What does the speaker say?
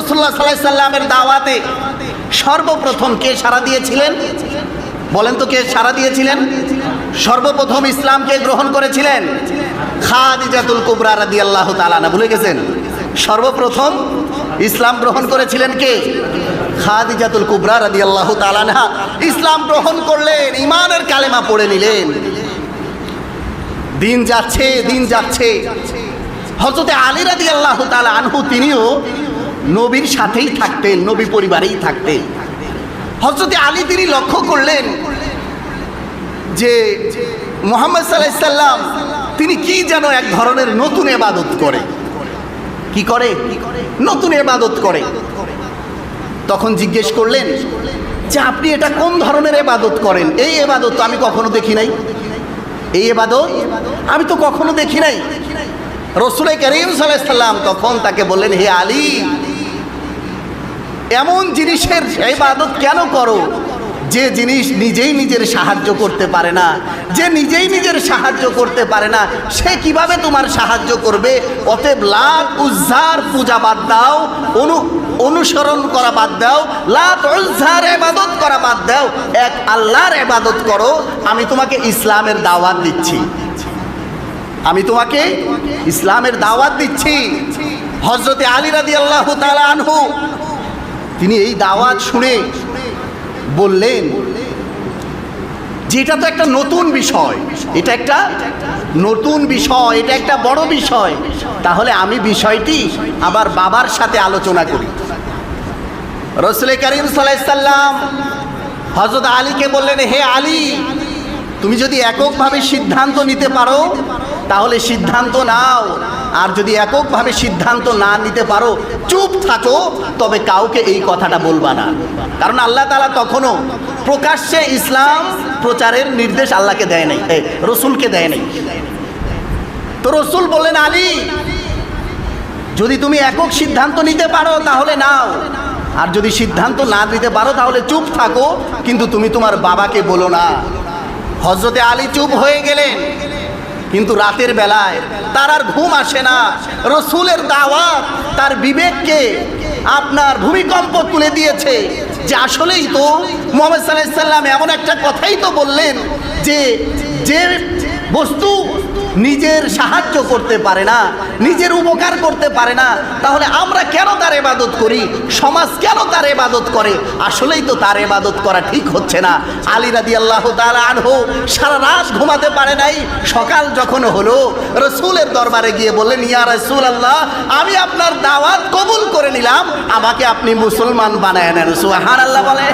রাসূলুল্লাহ সাল্লাল্লাহু আলাইহি সাল্লামের দাওয়াতে সর্বপ্রথম কে সাড়া দিয়েছিলেন? বলেন তো, কে সাড়া দিয়েছিলেন? সর্বপ্রথম ইসলামকে গ্রহণ করেছিলেন খাদিজাতুল কুবরা রাদিয়াল্লাহু তাআলা আনহা। ভুলে গেছেন? সর্বপ্রথম ইসলাম গ্রহণ করেছিলেন কে? খাদিজাতুল কুবরা রাদিয়াল্লাহু তাআলা আনহা। ইসলাম গ্রহণ করলেন, ঈমানের কালেমা পড়ে নিলেন। দিন যাচ্ছে, দিন যাচ্ছে, হযরতে আলী রাদিয়াল্লাহু তাআলা আনহু তিনিও নবীর সাথেই থাকতেন, নবী পরিবারেই থাকতেন। হযরতে আলী তিনি লক্ষ্য করলেন যে মুহাম্মদ সাল্লাল্লাহু আলাইহি সাল্লাম তিনি কি যেন এক ধরনের নতুন ইবাদত করে। কি করে? নতুন ইবাদত করে। তখন জিজ্ঞেস করলেন যে আপনি এটা কোন ধরনের ইবাদত করেন? এই ইবাদত তো আমি কখনো দেখি নাই, এই ইবাদত আমি তো কখনো দেখি নাই। রাসূল কারীম সাল্লাল্লাহু আলাইহি সাল্লাম তখন তাকে বললেন, হে আলী, এমন জিনিসের ইবাদত কেন করো যে জিনিস নিজেই নিজের সাহায্য করতে পারে না? যে নিজেই নিজের সাহায্য করতে পারে না, সে কিভাবে তোমার সাহায্য করবে? অতএব লাত উজ্জার পূজা বাদ দাও, অনুসরণ করা বাদ দাও, লাত উজ্জার ইবাদত করা বাদ দাও, এক আল্লাহর ইবাদত করো। আমি তোমাকে ইসলামের দাওয়াত দিচ্ছি, আমি তোমাকে ইসলামের দাওয়াত দিচ্ছি। হযরতে আলী রাদিয়াল্লাহু তাআলা আনহু তিনি এই দাওয়াত শুনে বললেন যে এটা তো একটা নতুন বিষয়, এটা একটা নতুন বিষয়, এটা একটা বড় বিষয়। তাহলে আমি বিষয়টি আবার বাবার সাথে আলোচনা করি। রাসূল কারীম সাল্লাল্লাহু আলাইহি সাল্লাম হযরত আলীকে বললেন, হে আলী, তুমি যদি এককভাবে সিদ্ধান্ত নিতে পারো তাহলে সিদ্ধান্ত নাও, আর যদি এককভাবে সিদ্ধান্ত না নিতে পারো চুপ থাকো, তবে কাউকে এই কথাটা বলবা না। কারণ আল্লাহ তাআলা তখনও প্রকাশ্যে ইসলাম প্রচারের নির্দেশ আল্লাহকে দেয় নাই, রসুলকে দেয় নাই। তো রসুল বললেন, আলী, যদি তুমি একক সিদ্ধান্ত নিতে পারো তাহলে নাও, আর যদি সিদ্ধান্ত না নিতে পারো তাহলে চুপ থাকো, কিন্তু তুমি তোমার বাবাকে বলো না। হযরতে আলী চুপ হয়ে গেলেন। কিন্তু রাতের বেলায় তার আর ঘুম আসে না। রসুলের দাওয়াত তার বিবেককে আপনার ভূমিকম্প তুলে দিয়েছে যে আসলেই তো মুহাম্মদ সাল্লাল্লাহু আলাইহি সাল্লাম এমন একটা কথাই তো বললেন যে যে বস্তু নিজের সাহায্য করতে পারে না, নিজের উপকার করতে পারে না, তাহলে আমরা কেন তার ইবাদত করি? সমাজ কেন তার ইবাদত করে? আসলেই তো তার ইবাদত করা ঠিক হচ্ছে না। আলী রাদিয়াল্লাহু তাআলা আনহু সারা রাত ঘুমাতে পারে নাই। সকাল যখন হলো রসুলের দরবারে গিয়ে বললেন, ইয়া রাসূলুল্লাহ, আমি আপনার দাওয়াত কবুল করে নিলাম, আমাকে আপনি মুসলমান বানায় নেন। সুবহানাল্লাহ বলে।